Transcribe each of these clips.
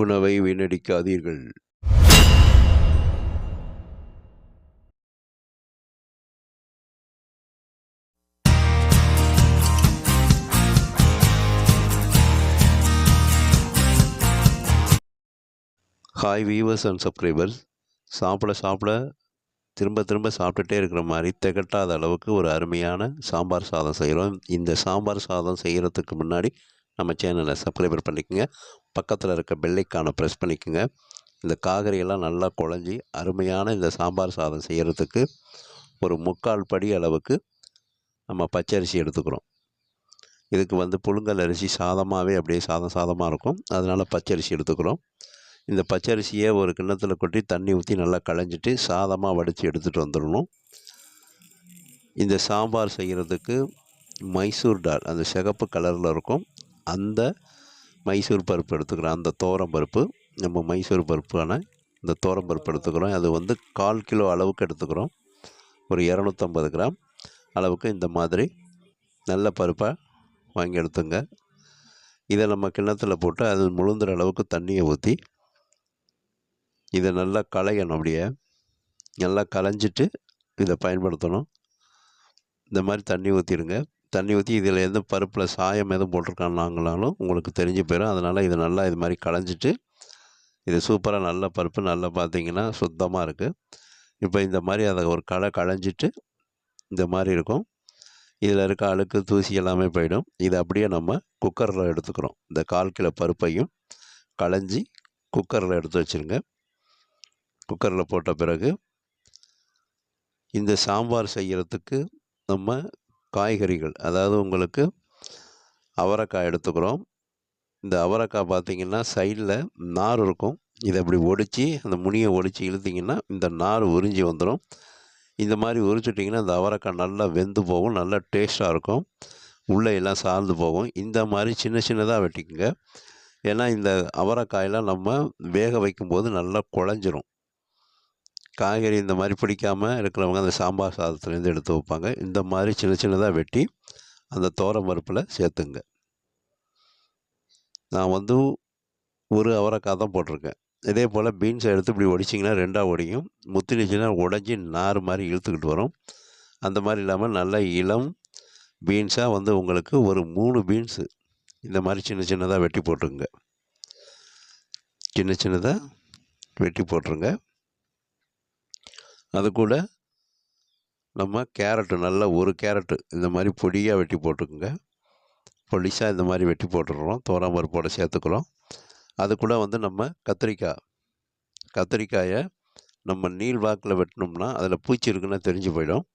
உணவை வீணடிக்காதீர்கள். Hi viewers and subscribers. சாப்பிட திரும்ப திரும்ப சாப்பிட்டுட்டே இருக்கிற மாதிரி திகட்டாத அளவுக்கு ஒரு அருமையான சாம்பார் சாதம் செய்கிறோம். இந்த சாம்பார் சாதம் செய்கிறதுக்கு முன்னாடி நம்ம சேனலை சப்ஸ்கிரைபர் பண்ணிக்கோங்க. பக்கத்தில் இருக்க பெல் ஐகானை ப்ரெஸ் பண்ணிக்கோங்க. இந்த காய்கறியெல்லாம் நல்லா குழஞ்சி அருமையான இந்த சாம்பார் சாதம் செய்கிறதுக்கு ஒரு 3/4 படி அளவுக்கு நம்ம பச்சரிசி எடுத்துக்கிறோம். இதுக்கு புழுங்கல் அரிசி சாதமாகவே அப்படியே சாதமாக இருக்கும், அதனால் பச்சரிசி எடுத்துக்கிறோம். இந்த பச்சரிசியை ஒரு கிண்ணத்தில் கொட்டி தண்ணி ஊற்றி நல்லா களைஞ்சிட்டு சாதமாக வடித்து எடுத்துகிட்டு வந்துடணும். இந்த சாம்பார் செய்கிறதுக்கு மைசூர் டால், அந்த சிகப்பு கலரில் இருக்கும், அந்த மைசூர் பருப்பு எடுத்துக்கிறோம். அந்த தோரம் பருப்பு, நம்ம மைசூர் பருப்பான இந்த தோரம் பருப்பு எடுத்துக்கிறோம். அது 1/4 கிலோ அளவுக்கு எடுத்துக்கிறோம். ஒரு 250 கிராம் அளவுக்கு இந்த மாதிரி நல்ல பருப்பாக வாங்கி எடுத்துங்க. இதை நம்ம கிண்ணத்தில் போட்டு அது முழுந்துற அளவுக்கு தண்ணியை ஊற்றி இதை நல்லா களையணும். அப்படியே நல்லா களைஞ்சிட்டு இதை பயன்படுத்தணும். இந்த மாதிரி தண்ணி ஊற்றிடுங்க. தண்ணி ஊற்றி இதில் எந்த பருப்பில் சாயம் எதுவும் போட்டிருக்காங்களாலும் உங்களுக்கு தெரிஞ்சு போயிடும். அதனால் இது நல்லா இது மாதிரி களைஞ்சிட்டு, இது சூப்பராக நல்ல பருப்பு, நல்லா பார்த்திங்கன்னா சுத்தமாக இருக்குது. இப்போ இந்த மாதிரி அதை ஒரு களைஞ்சிட்டு இந்த மாதிரி இருக்கும். இதில் இருக்க அழுக்கு தூசி எல்லாமே போயிடும். இதை அப்படியே நம்ம குக்கரில் எடுத்துக்கிறோம். இந்த 1/4 கிலோ பருப்பையும் களைஞ்சி குக்கரில் எடுத்து வச்சுருங்க. குக்கரில் போட்ட பிறகு இந்த சாம்பார் செய்கிறதுக்கு நம்ம காய்கறிகள், அதாவது உங்களுக்கு அவரைக்காய் எடுத்துக்கிறோம். இந்த அவரைக்காய் பார்த்திங்கன்னா சைடில் நார் இருக்கும். இதை அப்படி ஒடித்து அந்த முனியை ஒடித்து இழுத்திங்கன்னா இந்த நார் உறிஞ்சி வந்துடும். இந்த மாதிரி உரிச்சிட்டிங்கன்னா இந்த அவரைக்காய் நல்லா வெந்து போகும், நல்லா டேஸ்ட்டாக இருக்கும், உள்ளே எல்லாம் சார்ந்து போகும். இந்த மாதிரி சின்ன சின்னதாக வெட்டிக்குங்க. ஏன்னா இந்த அவரைக்காயெல்லாம் நம்ம வேக வைக்கும்போது நல்லா குழஞ்சிரும். காய்கறி இந்த மாதிரி பிடிக்காமல் இருக்கிறவங்க அந்த சாம்பார் சாதத்துலேருந்து எடுத்து வைப்பாங்க. இந்த மாதிரி சின்ன சின்னதாக வெட்டி அந்த தோரம் பருப்பில் சேர்த்துங்க. நான் ஒரு அவரைக்காய் தான் போட்டிருக்கேன். இதே போல் பீன்ஸை எடுத்து இப்படி ஒடிச்சிங்கன்னா 2ஆக ஒடியும். முத்தினிச்சின்னா உடஞ்சி நார் மாதிரி இழுத்துக்கிட்டு வரும். அந்த மாதிரி இல்லாமல் நல்ல இளம் பீன்ஸாக உங்களுக்கு ஒரு 3 பீன்ஸு இந்த மாதிரி சின்ன சின்னதாக வெட்டி போட்டுருங்க. சின்ன சின்னதாக வெட்டி போட்டுருங்க. அது கூட நம்ம கேரட்டு, நல்லா ஒரு கேரட்டு இந்த மாதிரி பொடியாக வெட்டி போட்டுக்குங்க. பொடிசாக இந்த மாதிரி வெட்டி போட்டுடுறோம், தோரம் பருப்போடு சேர்த்துக்கிறோம். அது கூட நம்ம கத்திரிக்காயை நம்ம நீள் வாக்கில் வெட்டினோம்னா அதில் பூச்சி இருக்குன்னா தெரிஞ்சு போயிடும்.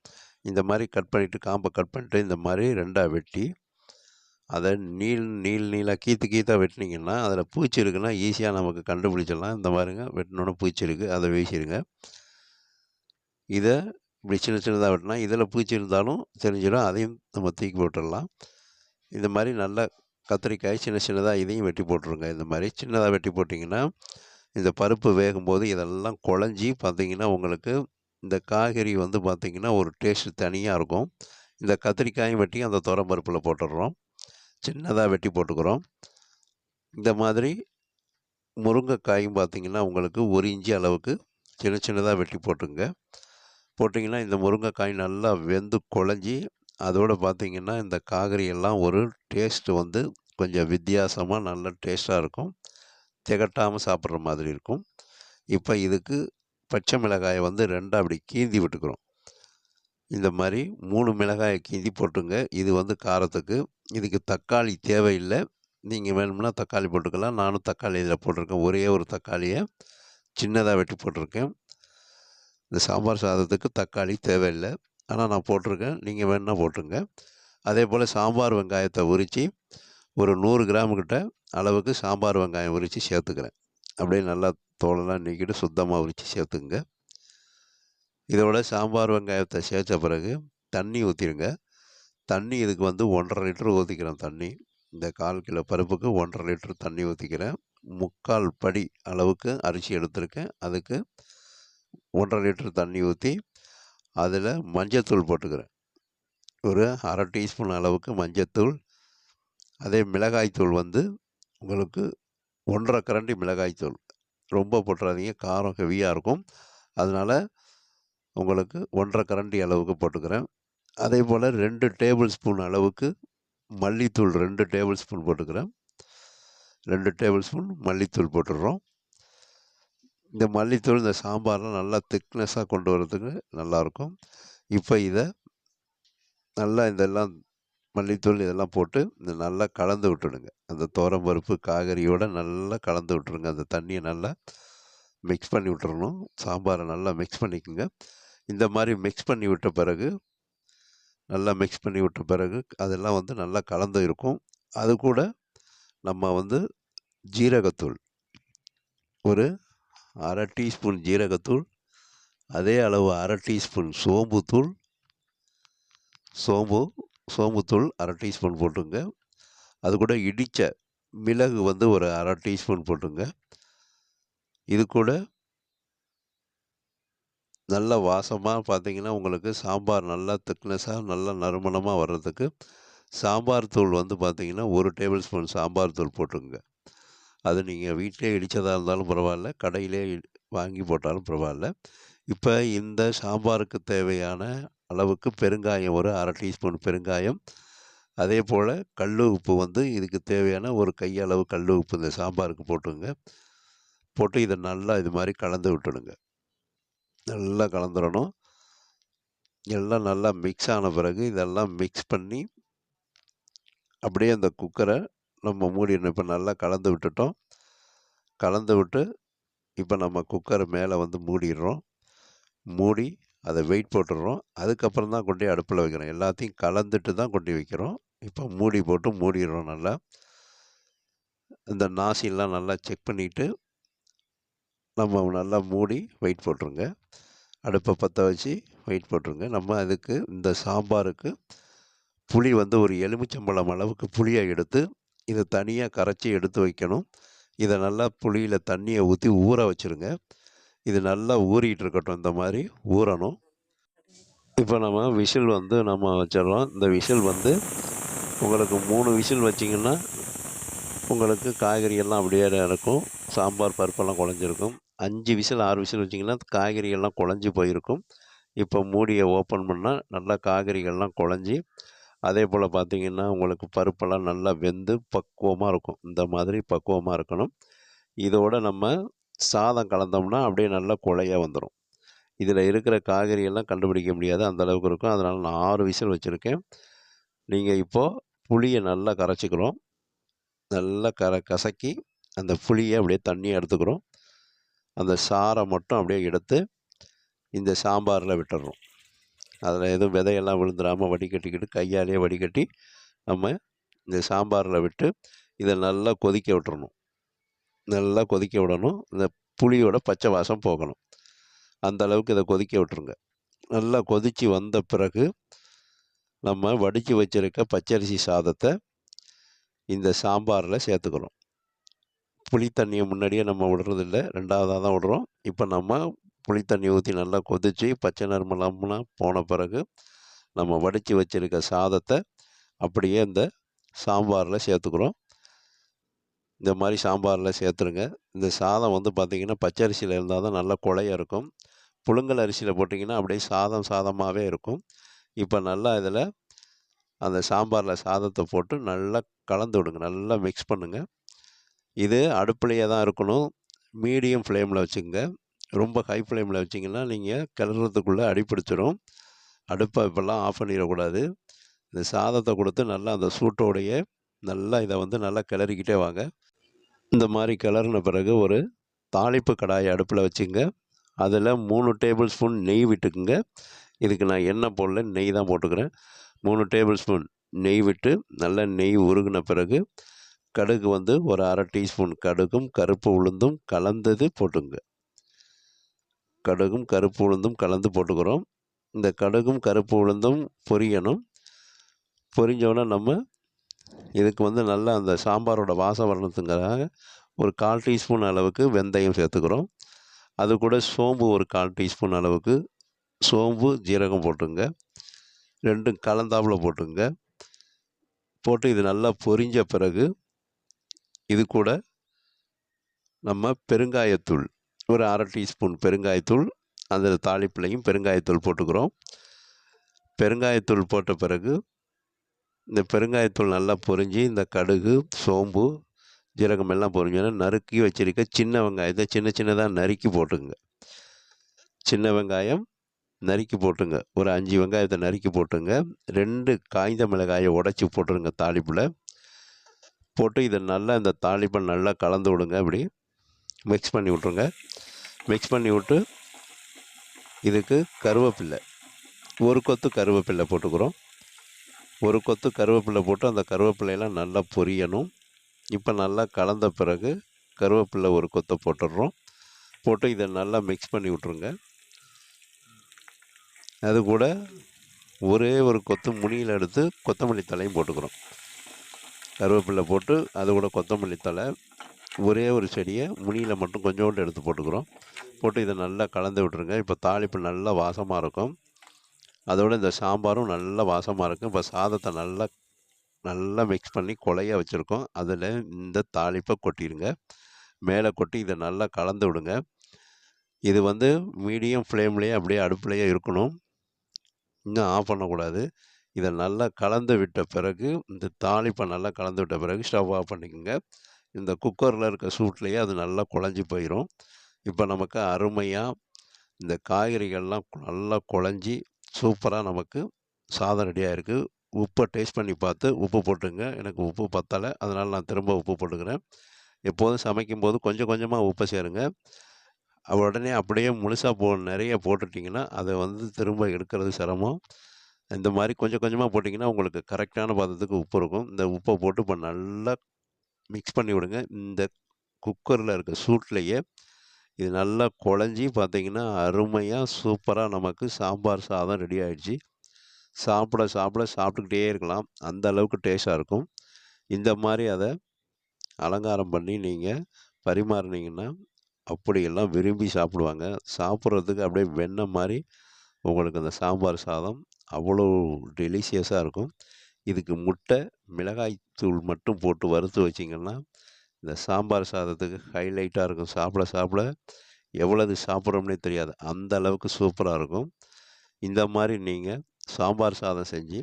இந்த மாதிரி கட் பண்ணிவிட்டு, காம்பை கட் பண்ணிட்டு இந்த மாதிரி 2ஆக வெட்டி அதை நீளாக கீத்தாக வெட்டினீங்கன்னா அதில் பூச்சி இருக்குன்னா ஈஸியாக நமக்கு கண்டுபிடிச்சிடலாம். இந்த மாதிரிங்க வெட்டினோன்னா பூச்சி இருக்குது, அதை வீசிடுங்க. இதை இப்படி சின்ன சின்னதாக வெட்டினா இதில் பூச்சி இருந்தாலும் தெரிஞ்சிடும், அதையும் நம்ம தூக்கி போட்டுடலாம். இந்த மாதிரி நல்லா கத்திரிக்காய் சின்ன சின்னதாக இதையும் வெட்டி போட்டுருங்க. இந்த மாதிரி சின்னதாக வெட்டி போட்டிங்கன்னா இந்த பருப்பு வேகும்போது இதெல்லாம் குழஞ்சி பார்த்திங்கன்னா உங்களுக்கு இந்த காய்கறி பார்த்திங்கன்னா ஒரு டேஸ்ட்டு தனியாக இருக்கும். இந்த கத்திரிக்காயும் வெட்டி அந்த தோரம் பருப்பில் போட்டுடுறோம், சின்னதாக வெட்டி போட்டுக்கிறோம். இந்த மாதிரி முருங்கைக்காயும் பார்த்திங்கன்னா உங்களுக்கு 1 இன்ச்சு அளவுக்கு சின்ன சின்னதாக வெட்டி போட்டிங்கன்னா இந்த முருங்கைக்காய் நல்லா வெந்து குழஞ்சி அதோடு பார்த்திங்கன்னா இந்த காய்கறியெல்லாம் ஒரு டேஸ்ட்டு கொஞ்சம் வித்தியாசமாக நல்ல டேஸ்ட்டாக இருக்கும், திகட்டாமல் சாப்பிட்ற மாதிரி இருக்கும். இப்போ இதுக்கு பச்சை மிளகாயை 2ஆக அப்படி கீந்தி விட்டுக்கிறோம். இந்த மாதிரி 3 மிளகாயை கீந்தி போட்டுங்க. இது காரத்துக்கு. இதுக்கு தக்காளி தேவையில்லை, நீங்கள் வேணும்னா தக்காளி போட்டுக்கலாம். நானும் தக்காளி இதில் போட்டிருக்கேன். ஒரே ஒரு தக்காளியை சின்னதாக வெட்டி போட்டிருக்கேன். இந்த சாம்பார் சாதத்துக்கு தக்காளி தேவையில்லை, ஆனால் நான் போட்டிருக்கேன், நீங்கள் வேணுன்னா போட்டுருங்க. அதே போல் சாம்பார் வெங்காயத்தை உரித்து ஒரு 100 கிராம் கிட்ட அளவுக்கு சாம்பார் வெங்காயம் உரித்து சேர்த்துக்கிறேன். அப்படியே நல்லா தோலெல்லாம் நீக்கிட்டு சுத்தமாக உரித்து சேர்த்துக்குங்க. இதோட சாம்பார் வெங்காயத்தை சேர்த்த பிறகு தண்ணி ஊற்றிடுங்க. தண்ணி இதுக்கு 1.5 லிட்டர் ஊற்றிக்கிறேன் தண்ணி. இந்த 1/4 கிலோ பருப்புக்கு 1.5 லிட்டர் தண்ணி ஊற்றிக்கிறேன். 3/4 படி அளவுக்கு அரிசி எடுத்திருக்கேன். அதுக்கு 1.5 லிட்டர் தண்ணி ஊற்றி அதில் மஞ்சத்தூள் போட்டுக்கிறேன். ஒரு 1/2 டீஸ்பூன் அளவுக்கு மஞ்சத்தூள். அதே மிளகாய்த்தூள் உங்களுக்கு 1 1/2 கரண்டி மிளகாய்த்தூள். ரொம்ப போட்டுறாதீங்க, காரம் ஹெவியாக இருக்கும். அதனால் உங்களுக்கு 1 1/2 கரண்டி அளவுக்கு போட்டுக்கிறேன். அதே போல் 2 டேபிள் ஸ்பூன் அளவுக்கு மல்லித்தூள் 2 டேபிள் ஸ்பூன் போட்டுக்கிறேன். 2 டேபிள் ஸ்பூன் மல்லித்தூள் போட்டுடுறோம். இந்த மல்லித்தூள் இந்த சாம்பாரில் நல்லா திக்னஸாக கொண்டு வரதுக்கு நல்லாயிருக்கும். இப்போ இதை நல்லா இதெல்லாம் மல்லித்தூள் இதெல்லாம் போட்டு நல்லா கலந்து விட்டுடுங்க. அந்த துவரம்பருப்பு காய்கறியோடு நல்லா கலந்து விட்டுருங்க. அந்த தண்ணியை நல்லா மிக்ஸ் பண்ணி விட்டுறணும். சாம்பாரை நல்லா மிக்ஸ் பண்ணிக்கோங்க. இந்த மாதிரி மிக்ஸ் பண்ணி விட்ட பிறகு அதெல்லாம் வந்து நல்லா கலந்து இருக்கும். அது கூட நம்ம ஜீரகத்தூள் ஒரு 1/2 டீஸ்பூன் ஜீரகத்தூள், அதே அளவு 1/2 டீஸ்பூன் சோம்புத்தூள் 1/2 டீஸ்பூன் போட்டுங்க. அது கூட இடித்த மிளகு ஒரு 1/2 டீஸ்பூன் போட்டுங்க. இது கூட நல்ல வாசமாக பார்த்தீங்கன்னா உங்களுக்கு சாம்பார் நல்லா திக்னஸாக நல்லா நறுமணமாக வர்றதுக்கு சாம்பார் தூள் பார்த்தீங்கன்னா 1 டேபிள் ஸ்பூன் சாம்பார் தூள் போட்டுங்க. அது நீங்கள் வீட்டிலே இடித்ததாக இருந்தாலும் பரவாயில்ல, கடையிலே வாங்கி போட்டாலும் பரவாயில்ல. இப்போ இந்த சாம்பாருக்கு தேவையான அளவுக்கு பெருங்காயம் ஒரு 1/2 டீஸ்பூன் பெருங்காயம், அதே போல் கல் உப்பு இதுக்கு தேவையான ஒரு கையளவு கல் உப்பு இந்த சாம்பாருக்கு போட்டுங்க. போட்டு இதை நல்லா இது மாதிரி கலந்து விட்டுடுங்க. நல்லா கலந்துடணும். எல்லாம் நல்லா மிக்ஸ் ஆன பிறகு இதெல்லாம் மிக்ஸ் பண்ணி அப்படியே அந்த குக்கரை நம்ம மூடிடணும். இப்போ நல்லா கலந்து விட்டுட்டோம். கலந்து விட்டு இப்போ நம்ம குக்கரை மேலே மூடிடுறோம். மூடி அதை வெயிட் போட்டுடுறோம். அதுக்கப்புறம் தான் கொண்டு போய் அடுப்பில் வைக்கிறோம். எல்லாத்தையும் கலந்துட்டு தான் கொண்டு வைக்கிறோம். இப்போ மூடி போட்டு மூடிடுறோம். நல்லா இந்த நாசிலாம் நல்லா செக் பண்ணிவிட்டு நம்ம நல்லா மூடி வெயிட் போட்டுருங்க. அடுப்பை பற்ற வச்சு வெயிட் போட்டுருங்க. நம்ம அதுக்கு இந்த சாம்பாருக்கு புளி ஒரு எலுமிச்சம்பழம் அளவுக்கு புளியை எடுத்து இதை தனியாக கரைச்சி எடுத்து வைக்கணும். இதை நல்லா புளியில் தண்ணியை ஊற்றி ஊற வச்சுருங்க. இது நல்லா ஊறிட்டு இருக்கட்டும். இந்த மாதிரி ஊறணும். இப்போ நம்ம விசில் நம்ம வச்சிடறோம். இந்த விசில் உங்களுக்கு 3 விசில் வச்சிங்கன்னா உங்களுக்கு காய்கறியெல்லாம் அப்படியே இருக்கும். சாம்பார் பருப்பெல்லாம் குழஞ்சிருக்கும். 5 விசில் 6 விசில் வச்சிங்கன்னா காய்கறிகள்லாம் குழஞ்சி போயிருக்கும். இப்போ மூடியை ஓப்பன் பண்ணால் நல்லா காய்கறிகள்லாம் குழஞ்சி, அதே போல் பார்த்திங்கன்னா உங்களுக்கு பருப்பெல்லாம் நல்லா வெந்து பக்குவமாக இருக்கும். இந்த மாதிரி பக்குவமாக இருக்கணும். இதோடு நம்ம சாதம் கலந்தோம்னா அப்படியே நல்லா குழையாக வந்துடும். இதில் இருக்கிற காய்கறியெல்லாம் கண்டுபிடிக்க முடியாது, அந்தளவுக்கு இருக்கும். அதனால் நான் 6 விசில் வச்சுருக்கேன். நீங்கள் இப்போது புளியை நல்லா கரைச்சிக்கிறோம். நல்லா கசக்கி அந்த புளியை அப்படியே தண்ணியை எடுத்துக்கிறோம். அந்த சாறை மட்டும் அப்படியே எடுத்து இந்த சாம்பாரில் விட்டுடுறோம். அதில் எதுவும் விதையெல்லாம் விழுந்துடாமல் வடிகட்டிக்கிட்டு கையாலேயே வடிகட்டி நம்ம இந்த சாம்பாரில் விட்டு இதை நல்லா கொதிக்க விட்டுறணும். நல்லா கொதிக்க விடணும். இந்த புளியோட பச்சை வாசம் போகணும். அந்த அளவுக்கு இதை கொதிக்க விட்டுருங்க. நல்லா கொதித்து வந்த பிறகு நம்ம வடித்து வச்சுருக்க பச்சரிசி சாதத்தை இந்த சாம்பாரில் சேர்த்துக்கிறோம். புளி தண்ணியை முன்னாடியே நம்ம விடுறதில்ல, 2வதாக தான் விடுறோம். இப்போ நம்ம புளி தண்ணி ஊற்றி நல்லா கொதித்து பச்சை நறுமணம்லாம் போன பிறகு நம்ம வடித்து வச்சுருக்க சாதத்தை அப்படியே இந்த சாம்பாரில் சேர்த்துக்கிறோம். இந்த மாதிரி சாம்பாரில் சேர்த்துருங்க. இந்த சாதம் பார்த்திங்கன்னா பச்சரிசியில் இருந்தால் தான் நல்லா குழைய இருக்கும். புழுங்கல் அரிசியில் போட்டிங்கன்னா அப்படியே சாதமாகவே இருக்கும். இப்போ நல்லா இதில் அந்த சாம்பாரில் சாதத்தை போட்டு நல்லா கலந்து விடுங்க. நல்லா மிக்ஸ் பண்ணுங்கள். இது அடுப்புலையே தான் இருக்கணும். மீடியம் ஃப்ளேமில் வச்சுக்கோங்க. ரொம்ப ஹை ஃப்ளேமில் வச்சிங்கன்னா நீங்கள் கிளறதுக்குள்ளே அடிப்பிடிச்சிடும். அடுப்பை இப்போல்லாம் ஆஃப் பண்ணிடக்கூடாது. இந்த சாதத்தை கொடுத்து நல்லா அந்த சூட்டோடையே நல்லா இதை நல்லா கிளறிக்கிட்டே வாங்க. இந்த மாதிரி கிளறின பிறகு ஒரு தாளிப்பு கடாயை அடுப்பில் வச்சுங்க. அதில் 3 டேபிள் ஸ்பூன் நெய் விட்டுக்குங்க. இதுக்கு நான் எண்ணெய் போடல, நெய் தான் போட்டுக்கிறேன். 3 டேபிள் ஸ்பூன் நெய் விட்டு நல்லா நெய் உருகின பிறகு கடுகு ஒரு 1/2 டீஸ்பூன் கடுகும் கருப்பு உளுந்தும் கலந்தது போட்டுங்க. கடுகும் கருப்பு உளுந்தும் கலந்து போட்டுக்கிறோம். இந்த கடுகும் கருப்பு உளுந்தும் பொரியணும். பொரிஞ்சோன்னா நம்ம இதுக்கு நல்லா அந்த சாம்பாரோட வாசம் வரணுங்கிறதுக்காக ஒரு 1/4 டீஸ்பூன் அளவுக்கு வெந்தயம் சேர்த்துக்கிறோம். அது கூட சோம்பு ஒரு 1/4 டீஸ்பூன் அளவுக்கு சோம்பு ஜீரகம் போட்டுங்க. 2ம் கலந்தாப்பில் போட்டுங்க. போட்டு இது நல்லா பொரிஞ்ச பிறகு இது கூட நம்ம பெருங்காயத்தூள் ஒரு 1/2 டீஸ்பூன் பெருங்காயத்தூள், அந்த தாளிப்புலையும் பெருங்காயத்தூள் போட்டுக்கிறோம். பெருங்காயத்தூள் போட்ட பிறகு இந்த பெருங்காயத்தூள் நல்லா பொரிஞ்சு இந்த கடுகு, சோம்பு, ஜீரகம் எல்லாம் பொரிஞ்சோன்னா நறுக்கி வச்சிருக்க சின்ன வெங்காயத்தை சின்ன சின்னதாக நறுக்கி போட்டுங்க. சின்ன வெங்காயம் நறுக்கி போட்டுங்க. ஒரு 5 வெங்காயத்தை நறுக்கி போட்டுங்க. 2 காய்ந்த மிளகாயை உடைச்சி போட்டுருங்க தாளிப்பில். போட்டு இதை நல்லா இந்த தாளிப்பை நல்லா கலந்து விடுங்க. அப்படி மிக்ஸ் பண்ணி விட்ருங்க. மிக்ஸ் பண்ணி விட்டு இதுக்கு கருவேப்பில்லை, ஒரு கொத்து கருவேப்பில்லை போட்டுக்கிறோம். ஒரு கொத்து கருவேப்பில்லை போட்டு அந்த கருவேப்பிலையெல்லாம் நல்லா பொரியணும். இப்போ நல்லா கலந்த பிறகு கருவேப்பில்லை ஒரு கொத்தை போட்டுடுறோம். போட்டு இதை நல்லா மிக்ஸ் பண்ணி விட்ருங்க. அது கூட ஒரே ஒரு கொத்து முனியில் எடுத்து கொத்தமல்லி தலையும் போட்டுக்கிறோம். கருவேப்பில்லை போட்டு அது கூட கொத்தமல்லி தழை ஒரே ஒரு செடியை முனியில் மட்டும் கொஞ்சோண்டு எடுத்து போட்டுக்கிறோம். போட்டு இதை நல்லா கலந்து விட்டுருங்க. இப்போ தாளிப்பு நல்லா வாசமாக இருக்கும். அதோடு இந்த சாம்பாரும் நல்லா வாசமாக இருக்கும். இப்போ சாதத்தை நல்லா நல்லா மிக்ஸ் பண்ணி கொலைய வச்சுருக்கோம். அதில் இந்த தாளிப்பை கொட்டிடுங்க. மேலே கொட்டி இதை நல்லா கலந்து விடுங்க. இது வந்து மீடியம் ஃப்ளேம்லேயே அப்படியே அடுப்புலையே இருக்கணும். இன்னும் ஆஃப் பண்ணக்கூடாது. இதை நல்லா கலந்து விட்ட பிறகு இந்த தாளிப்பை நல்லா கலந்து விட்ட பிறகு ஸ்டவ் ஆஃப் பண்ணிக்கோங்க. இந்த குக்கரில் இருக்க சூட்லேயே அது நல்லா குழஞ்சி போயிடும். இப்போ நமக்கு அருமையாக இந்த காய்கறிகள்லாம் நல்லா குழஞ்சி சூப்பராக நமக்கு சாதம் ரெடியாக இருக்குது. உப்பை டேஸ்ட் பண்ணி பார்த்து உப்பு போட்டுங்க. எனக்கு உப்பு பத்தலை, அதனால் நான் திரும்ப உப்பு போட்டுக்கிறேன். எப்போதும் சமைக்கும்போது கொஞ்சம் கொஞ்சமாக உப்பை சேருங்க. உடனே அப்படியே முழுசாக நிறைய போட்டுட்டிங்கன்னா அதை வந்து திரும்ப எடுக்கிறது சிரமம். இந்த மாதிரி கொஞ்சம் கொஞ்சமாக போட்டிங்கன்னா உங்களுக்கு கரெக்டான பதத்துக்கு உப்பு இருக்கும். இந்த உப்பை போட்டு இப்போ நல்லா மிக்ஸ் பண்ணி விடுங்க. இந்த குக்கரில் இருக்க சூட்லேயே இது நல்லா குழஞ்சி பார்த்தீங்கன்னா அருமையாக சூப்பராக நமக்கு சாம்பார் சாதம் ரெடி ஆகிடுச்சு. சாப்பிட சாப்பிட சாப்பிட்டுக்கிட்டே இருக்கலாம், அந்த அளவுக்கு டேஸ்ட்டாக இருக்கும். இந்த மாதிரி அதை அலங்காரம் பண்ணி நீங்கள் பரிமாறினீங்கன்னா அப்படியெல்லாம் விரும்பி சாப்பிடுவாங்க. சாப்பிட்றதுக்கு அப்படியே வெண்ணெய் மாதிரி உங்களுக்கு அந்த சாம்பார் சாதம் அவ்வளோ டெலிஷியஸாக இருக்கும். இதுக்கு முட்டை, மிளகாய் தூள் மட்டும் போட்டு வறுத்து வச்சிங்கன்னா இந்த சாம்பார் சாதத்துக்கு ஹைலைட்டாக இருக்கும். சாப்பிட சாப்பிட எவ்வளவு சாப்பிட்றோம்னே தெரியாது, அந்த அளவுக்கு சூப்பராக இருக்கும். இந்த மாதிரி நீங்கள் சாம்பார் சாதம் செஞ்சு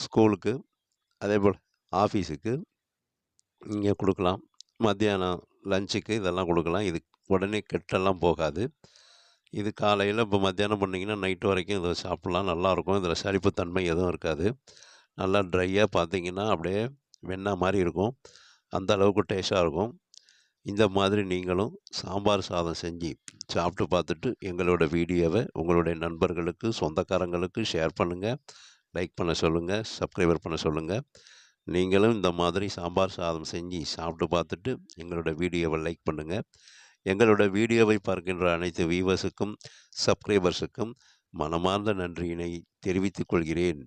ஸ்கூலுக்கு அதே போல் ஆஃபீஸுக்கு நீங்கள் கொடுக்கலாம். மத்தியானம் லஞ்சுக்கு இதெல்லாம் கொடுக்கலாம். இது உடனே கெட்டெல்லாம் போகாது. இது காலையில் இப்போ மத்தியானம் பண்ணிங்கன்னா நைட்டு வரைக்கும் இதை சாப்பிட்லாம், நல்லாயிருக்கும். இதில் சலிப்புத்தன்மை எதுவும் இருக்காது. நல்லா ட்ரையாக பார்த்தீங்கன்னா அப்படியே வெண்ணெய் மாதிரி இருக்கும், அந்த அளவுக்கு டேஸ்ட்டாக இருக்கும். இந்த மாதிரி நீங்களும் சாம்பார் சாதம் செஞ்சு சாப்பிட்டு பார்த்துட்டு எங்களோட வீடியோவை உங்களுடைய நண்பர்களுக்கு, சொந்தக்காரங்களுக்கு ஷேர் பண்ணுங்கள், லைக் பண்ண சொல்லுங்கள், சப்ஸ்கிரைபர் பண்ண சொல்லுங்கள். நீங்களும் இந்த மாதிரி சாம்பார் சாதம் செஞ்சு சாப்பிட்டு பார்த்துட்டு எங்களோட வீடியோவை லைக் பண்ணுங்கள். எங்களோட வீடியோவை பார்க்கின்ற அனைத்து வியூவர்ஸுக்கும், சப்ஸ்கிரைபர்ஸுக்கும் மனமார்ந்த நன்றியினை தெரிவித்துக் கொள்கிறேன்.